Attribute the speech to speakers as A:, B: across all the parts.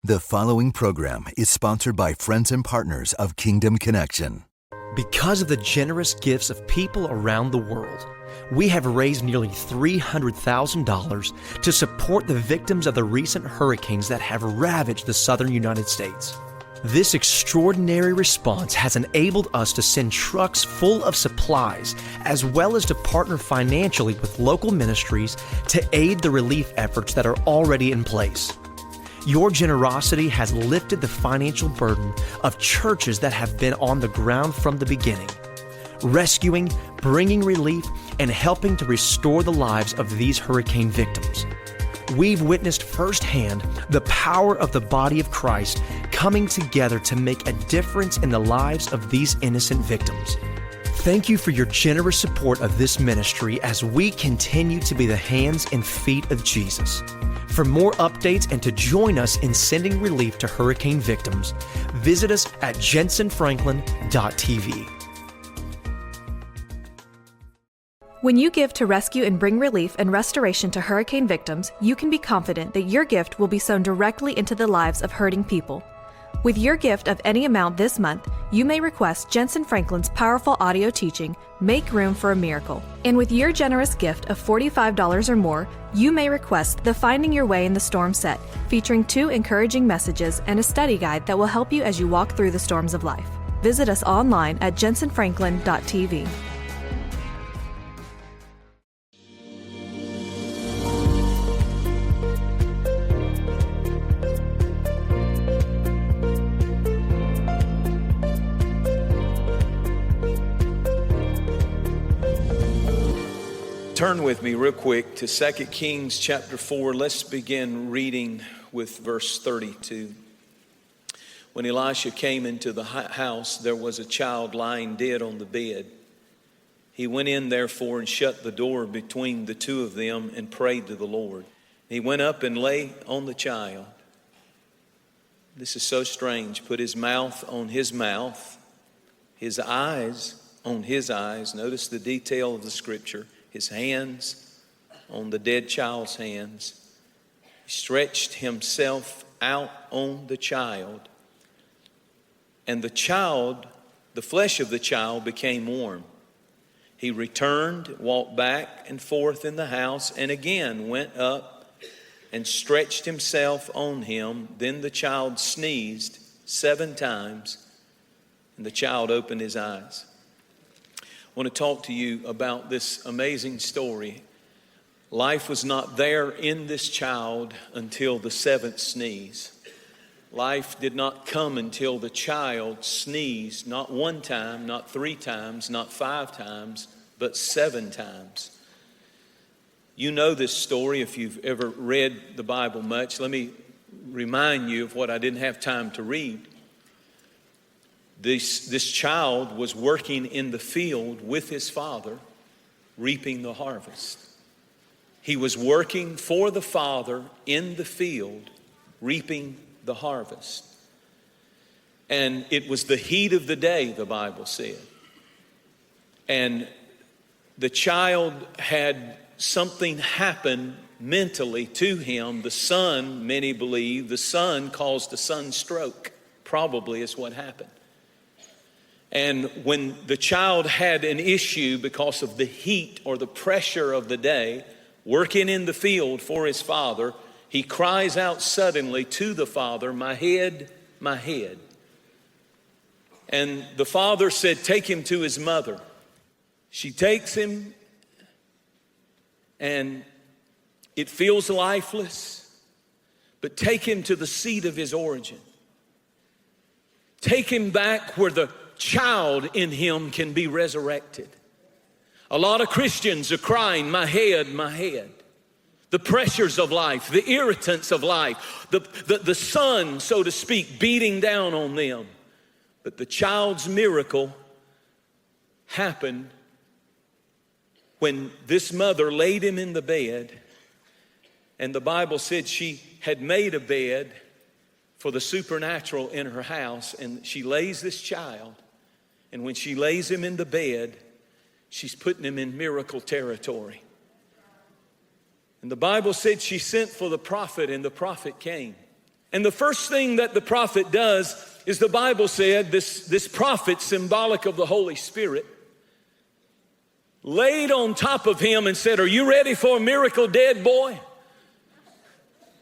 A: The following program is sponsored by friends and partners of Kingdom Connection.
B: Because of the generous gifts of people around the world, we have raised nearly $300,000 to support the victims of the recent hurricanes that have ravaged the southern United States. This extraordinary response has enabled us to send trucks full of supplies, as well as to partner financially with local ministries to aid the relief efforts that are already in place. Your generosity has lifted the financial burden of churches that have been on the ground from the beginning, rescuing, bringing relief, and helping to restore the lives of these hurricane victims. We've witnessed firsthand the power of the body of Christ coming together to make a difference in the lives of these innocent victims. Thank you for your generous support of this ministry as we continue to be the hands and feet of Jesus. For more updates and to join us in sending relief to hurricane victims, visit us at jentezenfranklin.tv.
C: When you give to rescue and bring relief and restoration to hurricane victims, you can be confident that your gift will be sown directly into the lives of hurting people. With your gift of any amount this month, you may request Jentezen Franklin's powerful audio teaching, Make Room for a Miracle. And with your generous gift of $45 or more, you may request the Finding Your Way in the Storm set, featuring 2 encouraging messages and a study guide that will help you as you walk through the storms of life. Visit us online at jentezenfranklin.tv.
D: Turn with me real quick to 2 Kings chapter 4. Let's begin reading with verse 32. When Elisha came into the house, there was a child lying dead on the bed. He went in therefore and shut the door between the two of them and prayed to the Lord. He went up and lay on the child. This is so strange. Put his mouth on his mouth, his eyes on his eyes. Notice the detail of the scripture. His hands on the dead child's hands. He stretched himself out on the child. And the child, the flesh of the child became warm. He returned, walked back and forth in the house, and again went up and stretched himself on him. Then the child sneezed 7 times, and the child opened his eyes. I want to talk to you about this amazing story. Life was not there in this child until the 7th sneeze. Life did not come until the child sneezed, not 1 time, not 3 times, not 5 times, but 7 times. You know this story if you've ever read the Bible much. Let me remind you of what I didn't have time to read. This child was working in the field with his father, reaping the harvest. He was working for the father in the field, reaping the harvest. And it was the heat of the day, the Bible said. And the child had something happen mentally to him. The sun, many believe, the sun caused a sunstroke, probably is what happened. And when the child had an issue because of the heat or the pressure of the day, working in the field for his father, he cries out suddenly to the father, "My head, my head." And the father said, "Take him to his mother." She takes him, and it feels lifeless, but take him to the seat of his origin. Take him back where the child in him can be resurrected. A lot of Christians are crying, "My head, my head." The pressures of life, the irritants of life, the sun, so to speak, beating down on them. But the child's miracle happened when this mother laid him in the bed, and the Bible said she had made a bed for the supernatural in her house, and she lays this child. And when she lays him in the bed, she's putting him in miracle territory. And the Bible said she sent for the prophet, and the prophet came. And the first thing that the prophet does is, the Bible said, this prophet, symbolic of the Holy Spirit, laid on top of him and said, "Are you ready for a miracle, dead boy?"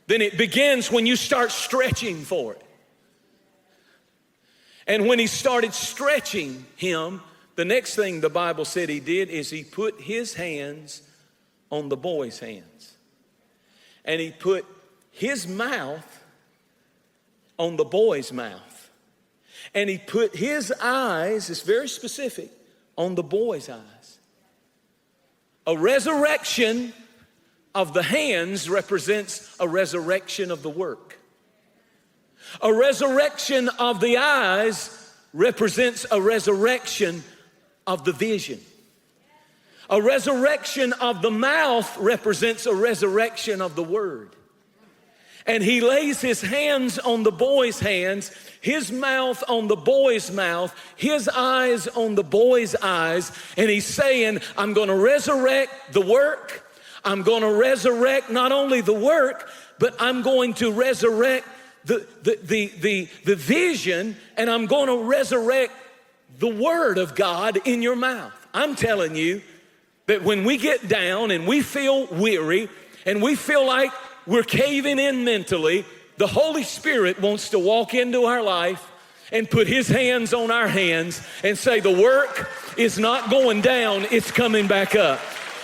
D: Then it begins when you start stretching for it. And when he started stretching him, the next thing the Bible said he did is he put his hands on the boy's hands. And he put his mouth on the boy's mouth. And he put his eyes, it's very specific, on the boy's eyes. A resurrection of the hands represents a resurrection of the work. A resurrection of the eyes represents a resurrection of the vision. A resurrection of the mouth represents a resurrection of the word. And he lays his hands on the boy's hands, his mouth on the boy's mouth, his eyes on the boy's eyes, and he's saying, I'm going to resurrect the work. I'm going to resurrect not only the work, but I'm going to resurrect the vision, and I'm going to resurrect the word of God in your mouth. I'm telling you that when we get down and we feel weary and we feel like we're caving in mentally, the Holy Spirit wants to walk into our life and put his hands on our hands and say, the work is not going down, it's coming back up.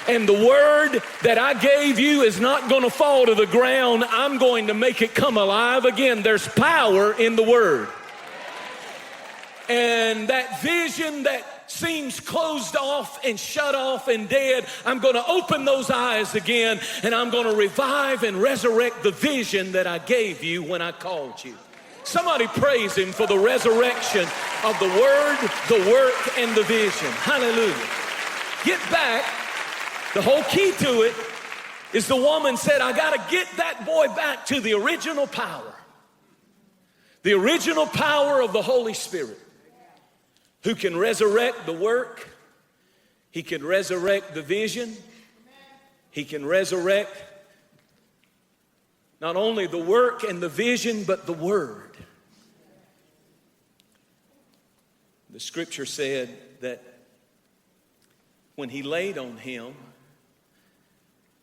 D: And the word that I gave you is not going to fall to the ground. I'm going to make it come alive again. There's power in the word. And that vision that seems closed off and shut off and dead, I'm going to open those eyes again, and I'm going to revive and resurrect the vision that I gave you when I called you. Somebody praise him for the resurrection of the word, the work, and the vision. Hallelujah. Get back. The whole key to it is the woman said, I got to get that boy back to the original power. The original power of the Holy Spirit, who can resurrect the work. He can resurrect the vision. He can resurrect not only the work and the vision, but the word. The scripture said that when he laid on him,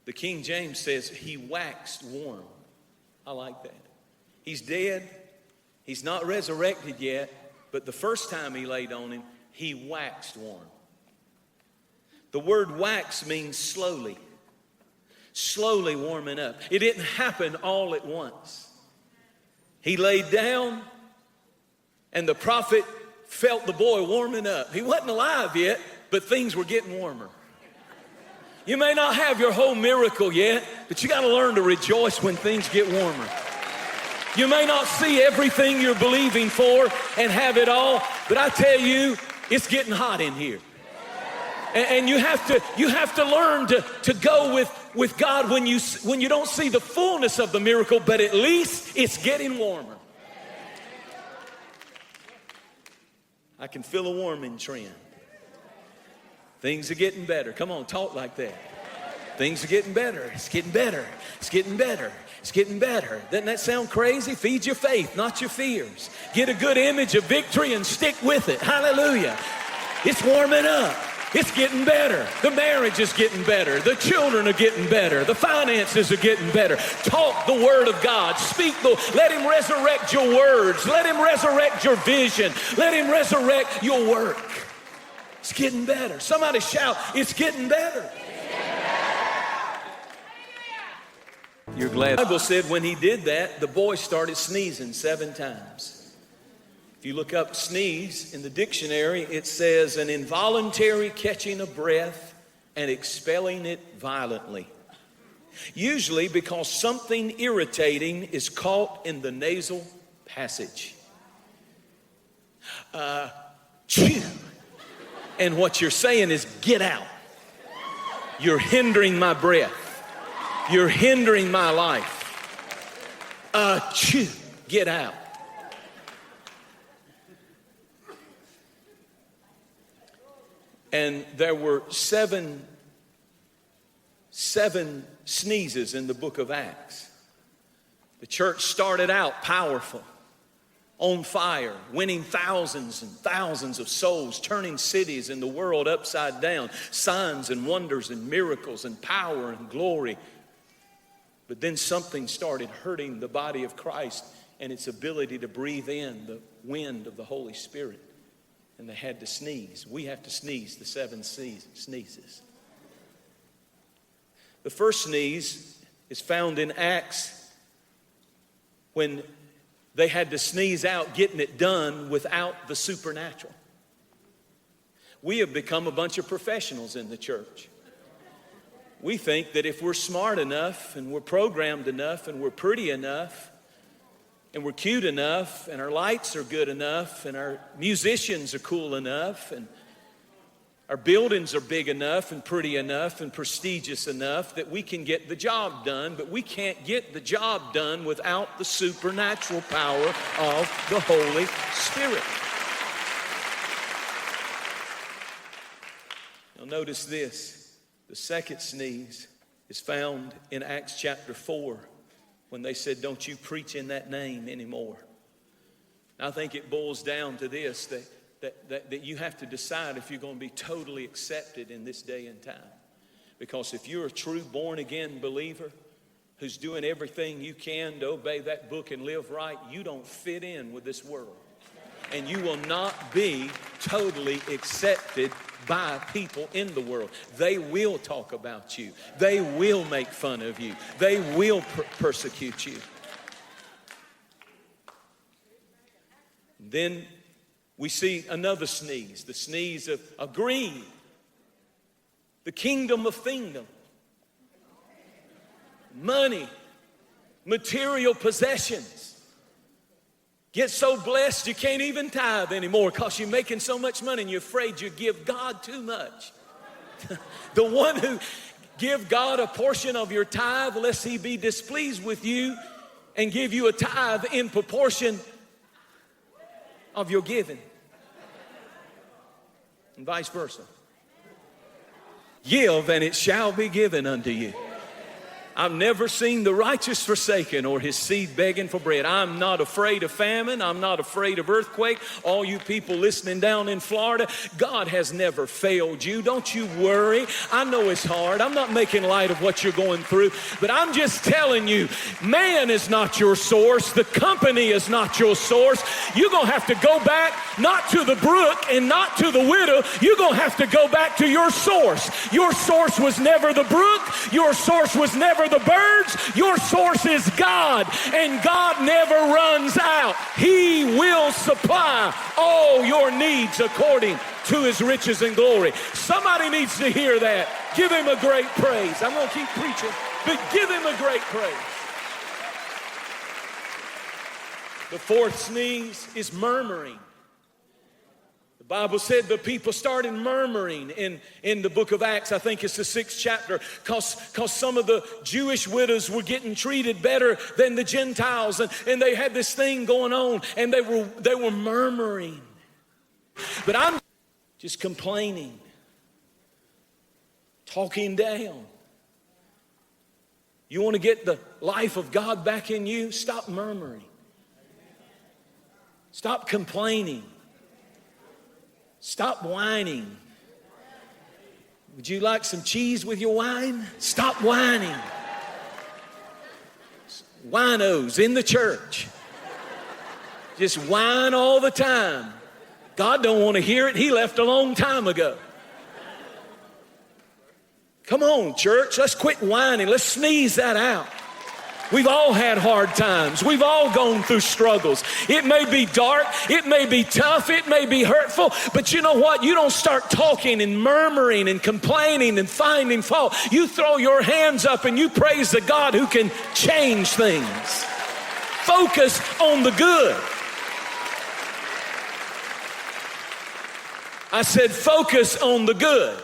D: the King James says he waxed warm. I like that. He's dead. He's not resurrected yet, but the first time he laid on him, he waxed warm. The word wax means slowly. Slowly warming up. It didn't happen all at once. He laid down, and the prophet felt the boy warming up. He wasn't alive yet, but things were getting warmer. You may not have your whole miracle yet, but you got to learn to rejoice when things get warmer. You may not see everything you're believing for and have it all, but I tell you, it's getting hot in here. And you have to learn to go with God when you don't see the fullness of the miracle, but at least it's getting warmer. I can feel a warming trend. Things are getting better. Come on, talk like that. Things are getting better. It's getting better. It's getting better. It's getting better. Doesn't that sound crazy? Feed your faith, not your fears. Get a good image of victory and stick with it. Hallelujah. It's warming up. It's getting better. The marriage is getting better. The children are getting better. The finances are getting better. Talk the word of God. Let him resurrect your words. Let him resurrect your vision. Let him resurrect your work. It's getting better. Somebody shout, it's getting better. You're glad. The Bible said when he did that, the boy started sneezing 7 times. If you look up sneeze in the dictionary, it says an involuntary catching of breath and expelling it violently. Usually because something irritating is caught in the nasal passage. Chew. And what you're saying is, get out. You're hindering my breath. You're hindering my life. Chew. Get out. And there were seven sneezes in the book of Acts. The church started out powerful, on fire, winning thousands and thousands of souls, turning cities and the world upside down, signs and wonders and miracles and power and glory. But then something started hurting the body of Christ and its ability to breathe in the wind of the Holy Spirit. And they had to sneeze. We have to sneeze the 7 sneezes. The first sneeze is found in Acts when they had to sneeze out getting it done without the supernatural. We have become a bunch of professionals in the church. We think that if we're smart enough and we're programmed enough and we're pretty enough and we're cute enough and our lights are good enough and our musicians are cool enough and our buildings are big enough and pretty enough and prestigious enough that we can get the job done, but we can't get the job done without the supernatural power of the Holy Spirit. Now notice this. The second sneeze is found in Acts chapter 4 when they said, don't you preach in that name anymore. I think it boils down to this, that you have to decide if you're going to be totally accepted in this day and time. Because if you're a true born-again believer who's doing everything you can to obey that book and live right, you don't fit in with this world. And you will not be totally accepted by people in the world. They will talk about you. They will make fun of you. They will persecute you. Then we see another sneeze, the sneeze of greed, the kingdom of thingdom, money, material possessions. Get so blessed you can't even tithe anymore because you're making so much money and you're afraid you give God too much. The one who give God a portion of your tithe lest he be displeased with you and give you a tithe in proportion of your giving. And vice versa. Give and it shall be given unto you. I've never seen the righteous forsaken or his seed begging for bread. I'm not afraid of famine. I'm not afraid of earthquake. All you people listening down in Florida, God has never failed you. Don't you worry. I know it's hard. I'm not making light of what you're going through, but I'm just telling you, man is not your source. The company is not your source. You're going to have to go back, not to the brook and not to the widow. You're going to have to go back to your source. Your source was never the brook. Your source was never the birds. Your source is God, and God never runs out. He will supply all your needs according to his riches and glory. Somebody needs to hear that. Give him a great praise. I'm going to keep preaching, but give him a great praise. The fourth sneeze is murmuring. The Bible said the people started murmuring in the book of Acts. I think it's the 6th chapter, because some of the Jewish widows were getting treated better than the Gentiles, and they had this thing going on, and they were murmuring. But I'm just complaining, talking down. You want to get the life of God back in you? Stop murmuring. Stop complaining. Stop whining. Would you like some cheese with your wine? Stop whining. Winos in the church. Just whine all the time. God don't want to hear it. He left a long time ago. Come on, church. Let's quit whining. Let's sneeze that out. We've all had hard times. We've all gone through struggles. It may be dark. It may be tough. It may be hurtful. But you know what? You don't start talking and murmuring and complaining and finding fault. You throw your hands up and you praise the God who can change things. Focus on the good. I said focus on the good.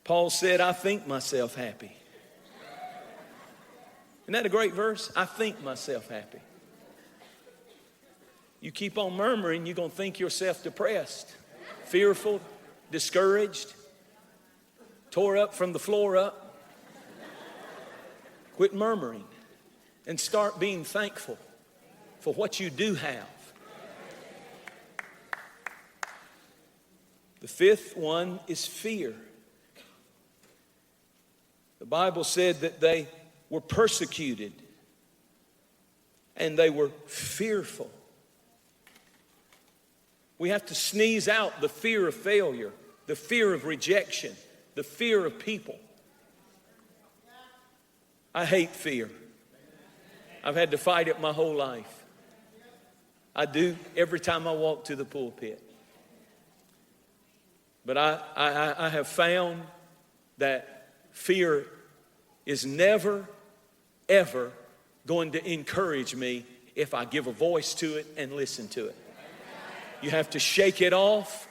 D: Paul said, I think myself happy. Isn't that a great verse? I think myself happy. You keep on murmuring, you're going to think yourself depressed, fearful, discouraged, tore up from the floor up. Quit murmuring and start being thankful for what you do have. The fifth one is fear. The Bible said that they were persecuted and they were fearful. We have to sneeze out the fear of failure, the fear of rejection, the fear of people. I hate fear. I've had to fight it my whole life. I do every time I walk to the pulpit. But I have found that fear is never, ever going to encourage me if I give a voice to it and listen to it. You have to shake it off,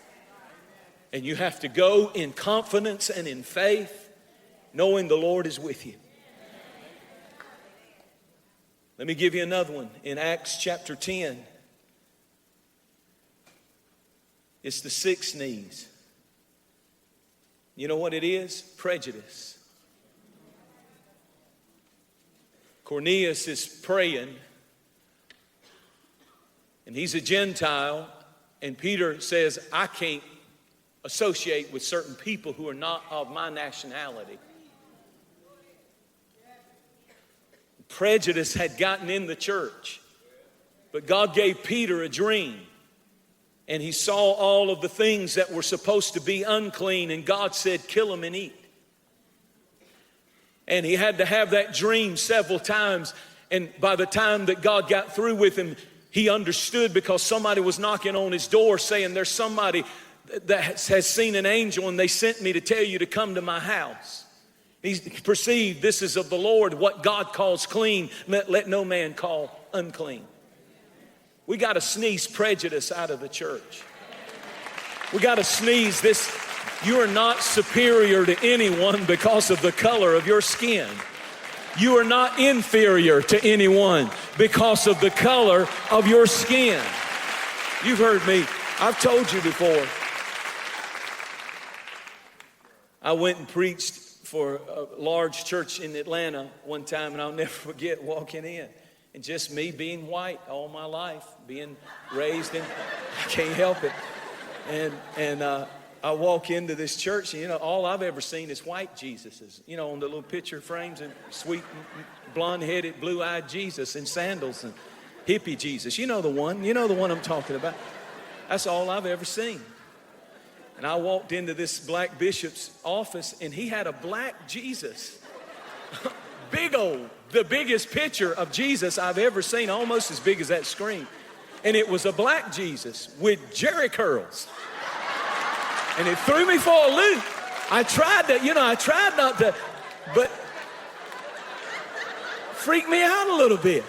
D: and you have to go in confidence and in faith, knowing the Lord is with you. Let me give you another one. In Acts chapter 10, it's the six knees. You know what it is? Prejudice. Cornelius is praying, and he's a Gentile, and Peter says, I can't associate with certain people who are not of my nationality. Prejudice had gotten in the church, but God gave Peter a dream. And he saw all of the things that were supposed to be unclean, and God said, kill them and eat. And he had to have that dream several times, and by the time that God got through with him, he understood, because somebody was knocking on his door saying, there's somebody that has seen an angel, and they sent me to tell you to come to my house. He perceived, this is of the Lord. What God calls clean, let no man call unclean. We got to sneeze prejudice out of the church. We got to sneeze this. You are not superior to anyone because of the color of your skin. You are not inferior to anyone because of the color of your skin. You've heard me. I've told you before. I went and preached for a large church in Atlanta one time, and I'll never forget walking in. And just me being white all my life, being raised in, I can't help it. And I walk into this church, and all I've ever seen is white Jesuses, on the little picture frames, and sweet, blonde-headed, blue-eyed Jesus in sandals, and hippie Jesus. You know the one I'm talking about. That's all I've ever seen. And I walked into this black bishop's office, and he had a black Jesus. Big old, the biggest picture of Jesus I've ever seen, almost as big as that screen. And it was a black Jesus with jerry curls. And it threw me for a loop. I tried not to, but freaked me out a little bit.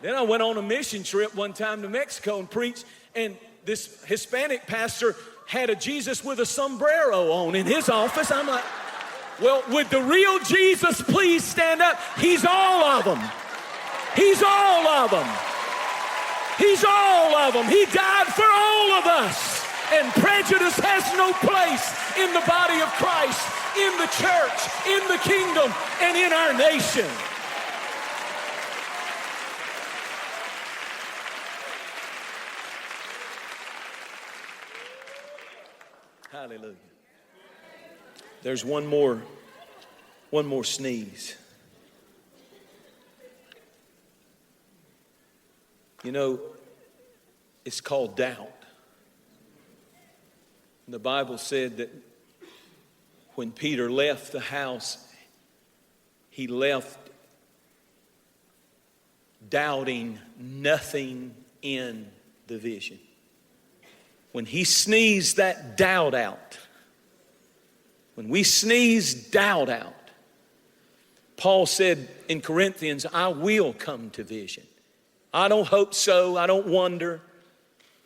D: Then I went on a mission trip one time to Mexico and preached, and this Hispanic pastor had a Jesus with a sombrero on in his office. I'm like, well, would the real Jesus please stand up? He's all of them. He's all of them. He's all of them. He died for all of us. And prejudice has no place in the body of Christ, in the church, in the kingdom, and in our nation. Hallelujah. There's one more sneeze. It's called doubt. The Bible said that when Peter left the house, he left doubting nothing in the vision. When he sneezed that doubt out, when we sneeze doubt out, Paul said in Corinthians, I will come to vision. I don't hope so, I don't wonder.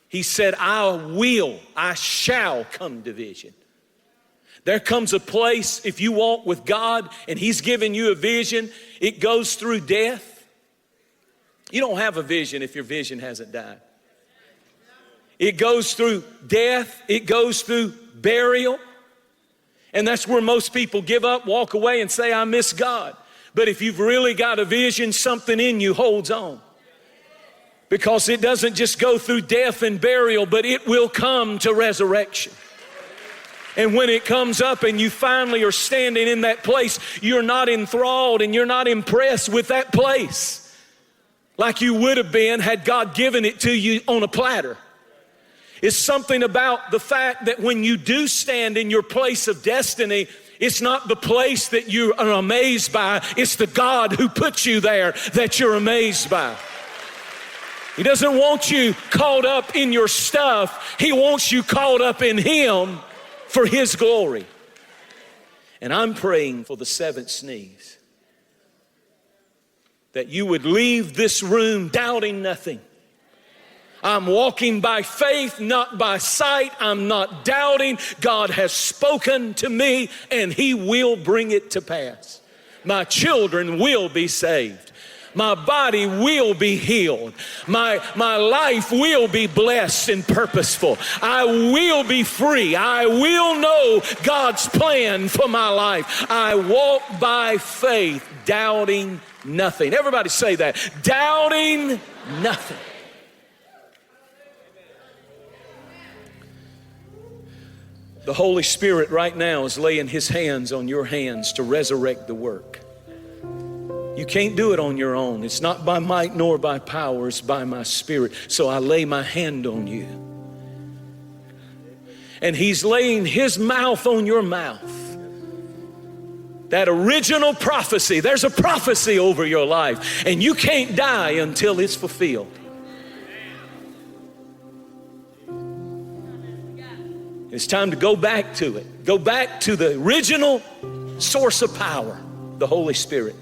D: He said, I shall come to vision. There comes a place, if you walk with God and He's given you a vision, it goes through death. You don't have a vision if your vision hasn't died. It goes through death. It goes through burial. And that's where most people give up, walk away, and say, I miss God. But if you've really got a vision, something in you holds on. Because it doesn't just go through death and burial, but it will come to resurrection. And when it comes up and you finally are standing in that place, you're not enthralled and you're not impressed with that place like you would have been had God given it to you on a platter. It's something about the fact that when you do stand in your place of destiny, it's not the place that you are amazed by, it's the God who put you there that you're amazed by. He doesn't want you caught up in your stuff. He wants you caught up in Him for His glory. And I'm praying for the seventh sneeze, that you would leave this room doubting nothing. I'm walking by faith, not by sight. I'm not doubting. God has spoken to me and He will bring it to pass. My children will be saved. My body will be healed. My life will be blessed and purposeful. I will be free. I will know God's plan for my life. I walk by faith, doubting nothing. Everybody say that. Doubting nothing. The Holy Spirit right now is laying His hands on your hands to resurrect the work. You can't do it on your own. It's not by might nor by power, it's by my Spirit. So I lay my hand on you. And He's laying His mouth on your mouth. That original prophecy, there's a prophecy over your life, and you can't die until it's fulfilled. It's time to go back to it. Go back to the original source of power, the Holy Spirit.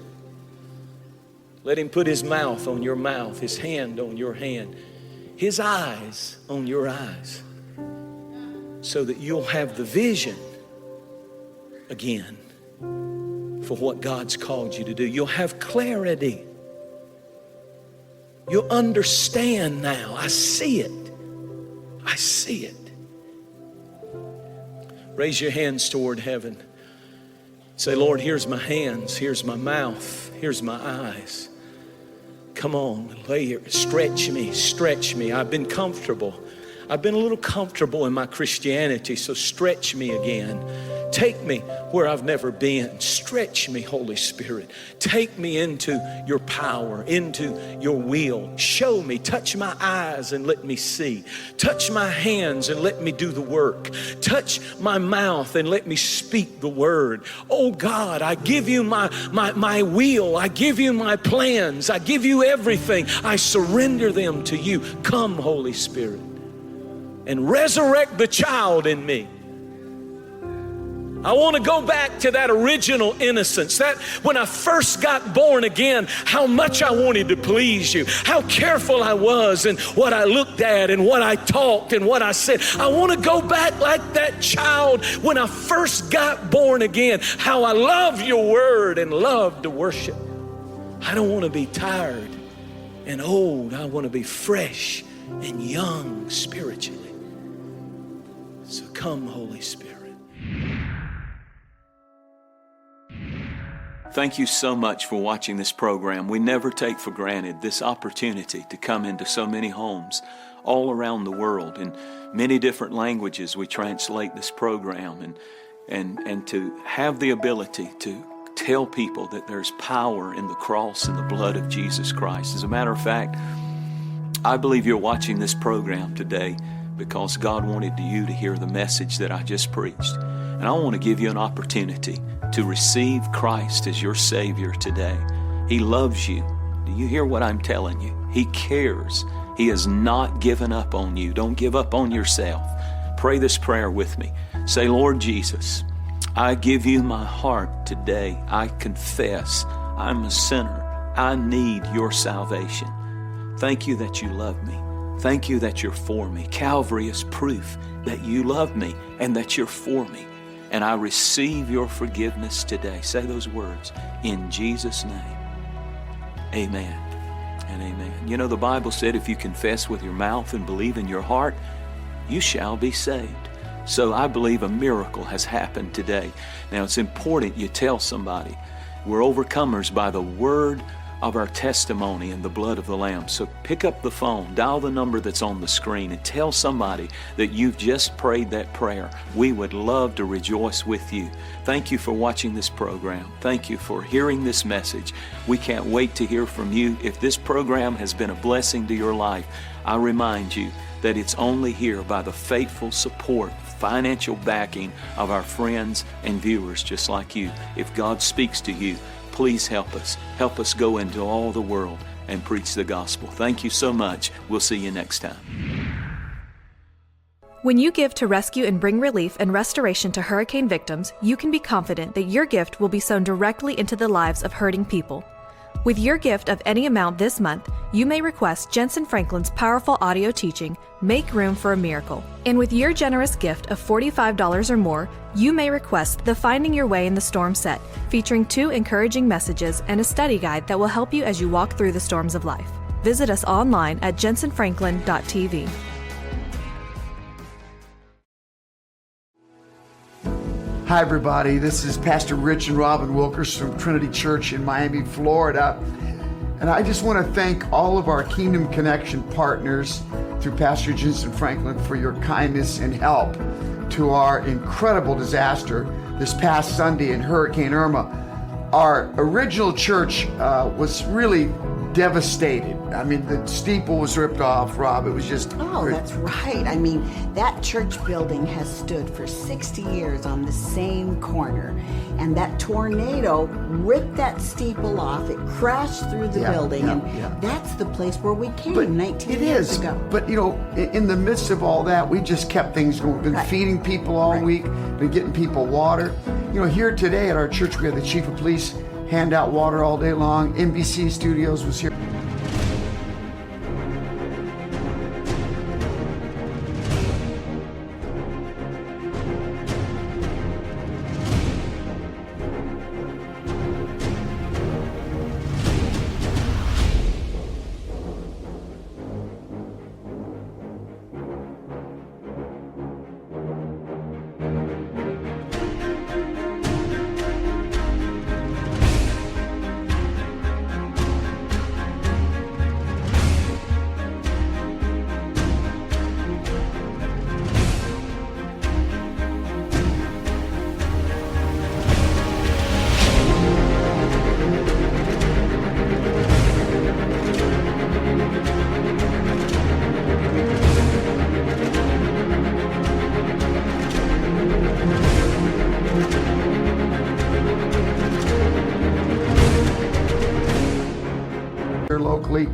D: Let Him put His mouth on your mouth, His hand on your hand, His eyes on your eyes, so that you'll have the vision again for what God's called you to do. You'll have clarity. You'll understand now. I see it. I see it. Raise your hands toward heaven. Say, Lord, here's my hands, here's my mouth, here's my eyes. Come on, lay here, stretch me. I've been comfortable. I've been a little comfortable in my Christianity, so stretch me again. Take me where I've never been. Stretch me, Holy Spirit. Take me into your power, into your will. Show me, touch my eyes and let me see. Touch my hands and let me do the work. Touch my mouth and let me speak the word. Oh God, I give you my will. I give you my plans. I give you everything. I surrender them to you. Come, Holy Spirit, and resurrect the child in me. I want to go back to that original innocence, that when I first got born again, how much I wanted to please you, how careful I was in what I looked at and what I talked and what I said. I want to go back like that child when I first got born again, how I loved your word and loved to worship. I don't want to be tired and old. I want to be fresh and young spiritually. So come, Holy Spirit. Thank you so much for watching this program. We never take for granted this opportunity to come into so many homes all around the world. In many different languages we translate this program and to have the ability to tell people that there's power in the cross and the blood of Jesus Christ. As a matter of fact, I believe you're watching this program today because God wanted you to hear the message that I just preached. And I want to give you an opportunity to receive Christ as your Savior today. He loves you. Do you hear what I'm telling you? He cares. He has not given up on you. Don't give up on yourself. Pray this prayer with me. Say, Lord Jesus, I give you my heart today. I confess I'm a sinner. I need your salvation. Thank you that you love me. Thank you that you're for me. Calvary is proof that you love me and that you're for me. And I receive your forgiveness today. Say those words in Jesus' name. Amen and amen. You know, the Bible said if you confess with your mouth and believe in your heart, you shall be saved. So I believe a miracle has happened today. Now it's important you tell somebody. We're overcomers by the word of our testimony and the blood of the Lamb. So pick up the phone, dial the number that's on the screen, and tell somebody that you've just prayed that prayer. We would love to rejoice with you. Thank you for watching this program. Thank you for hearing this message. We can't wait to hear from you. If this program has been a blessing to your life, I remind you that it's only here by the faithful support, financial backing of our friends and viewers just like you. If God speaks to you, please help us. Help us go into all the world and preach the gospel. Thank you so much. We'll see you next time.
C: When you give to rescue and bring relief and restoration to hurricane victims, you can be confident that your gift will be sown directly into the lives of hurting people. With your gift of any amount this month, you may request Jentezen Franklin's powerful audio teaching, Make Room for a Miracle. And with your generous gift of $45 or more, you may request the Finding Your Way in the Storm set, featuring 2 encouraging messages and a study guide that will help you as you walk through the storms of life. Visit us online at jentezenfranklin.tv.
E: Hi everybody, this is Pastor Rich and Robin Wilkers from Trinity Church in Miami, Florida. And I just want to thank all of our Kingdom Connection partners through Pastor Jentezen Franklin for your kindness and help to our incredible disaster this past Sunday in Hurricane Irma. Our original church was really devastated. I mean, the steeple was ripped off, Rob. It was just...
F: Oh, that's right. I mean, that church building has stood for 60 years on the same corner. And that tornado ripped that steeple off. It crashed through the building. And that's the place where we came 19 years ago.
E: But, you know, in the midst of all that, we just kept things going. We've been feeding people all week, been getting people water. You know, here today at our church, we had the chief of police hand out water all day long. NBC Studios was here. Locally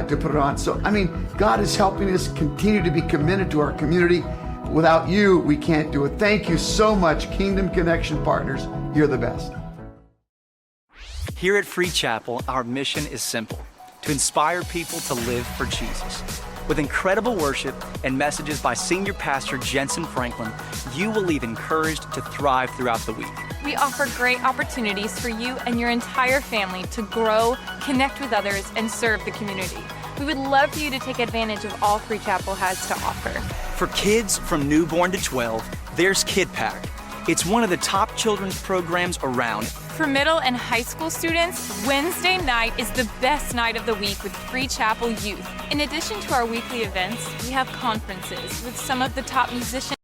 E: to put it on. So, I mean, God is helping us continue to be committed to our community. Without you, we can't do it. Thank you so much, Kingdom Connection partners. You're the best.
B: Here at Free Chapel, our mission is simple: to inspire people to live for Jesus. With incredible worship and messages by Senior Pastor Jentezen Franklin, you will leave encouraged to thrive throughout the week.
G: We offer great opportunities for you and your entire family to grow, connect with others, and serve the community. We would love for you to take advantage of all Free Chapel has to offer.
B: For kids from newborn to 12, there's Kid Pack. It's one of the top children's programs around.
G: For middle and high school students, Wednesday night is the best night of the week with Free Chapel Youth. In addition to our weekly events, we have conferences with some of the top musicians.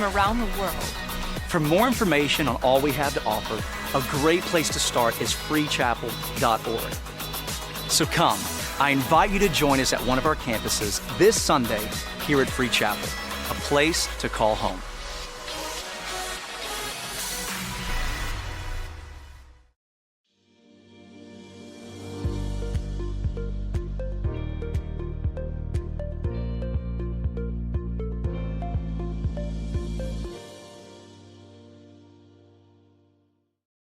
G: around the world.
H: For more information on all we have to offer, a great place to start is freechapel.org. So come, I invite you to join us at one of our campuses this Sunday here at Free Chapel, a place to call home.